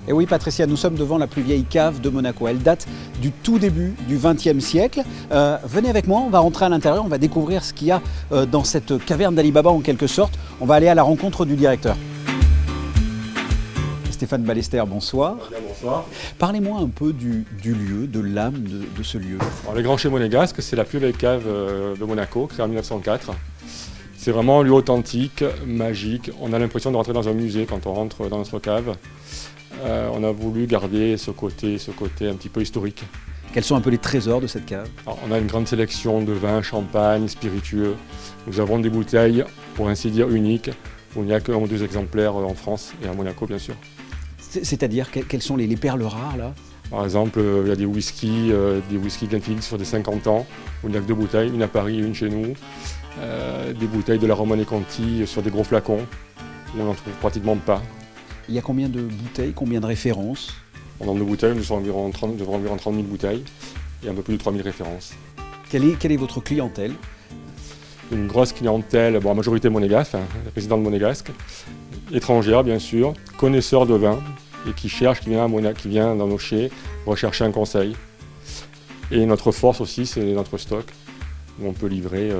Et oui Patricia, nous sommes devant la plus vieille cave de Monaco. Elle date du tout début du XXe siècle. Venez avec moi, on va rentrer à l'intérieur, on va découvrir ce qu'il y a dans cette caverne d'Ali Baba en quelque sorte. On va aller à la rencontre du directeur. Stéphane Ballester, bonsoir. Bonsoir. Parlez-moi un peu du lieu, de l'âme de ce lieu. Alors, le Grand Chez Monégasque, c'est la plus vieille cave de Monaco, créée en 1904. C'est vraiment un lieu authentique, magique. On a l'impression de rentrer dans un musée quand on rentre dans notre cave. On a voulu garder ce côté un petit peu historique. Quels sont un peu les trésors de cette cave? Alors, on a une grande sélection de vins, champagne, spiritueux. Nous avons des bouteilles, pour ainsi dire, uniques. Il n'y a qu'un ou deux exemplaires en France et à Monaco, bien sûr. C'est-à-dire, quelles sont les perles rares là? Par exemple, il y a des whiskies Glenfiddich sur des 50 ans, où il n'y a que deux bouteilles, une à Paris et une chez nous. Des bouteilles de la Romanée Conti sur des gros flacons, où on n'en trouve pratiquement pas. Il y a combien de bouteilles, combien de références? En nombre de bouteilles, nous sommes environ 30 000 bouteilles et un peu plus de 3000 références. Quelle est votre clientèle? Une grosse clientèle, bon, la majorité monégasque, résidents de Monégasque, étrangère bien sûr, connaisseurs de vin et qui vient dans nos chais rechercher un conseil. Et notre force aussi, c'est notre stock, où on peut livrer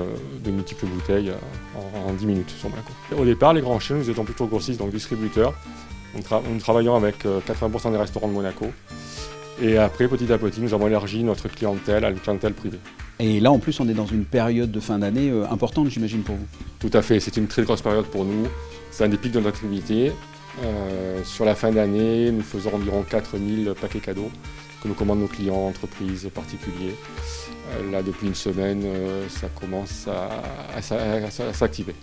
de multiples bouteilles en 10 minutes sur Monaco. Au départ, les grands chais, nous étions plutôt grossistes, donc distributeurs. Nous travaillons avec 80% des restaurants de Monaco. Et après, petit à petit, nous avons élargi notre clientèle à une clientèle privée. Et là, en plus, on est dans une période de fin d'année importante, j'imagine, pour vous. Tout à fait, c'est une très grosse période pour nous. C'est un des pics de notre activité. Sur la fin d'année, nous faisons environ 4000 paquets cadeaux que nous commandent nos clients, entreprises, particuliers. Là, depuis une semaine, ça commence à s'activer.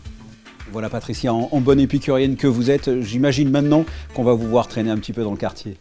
Voilà Patricia, en bonne épicurienne que vous êtes, j'imagine maintenant qu'on va vous voir traîner un petit peu dans le quartier.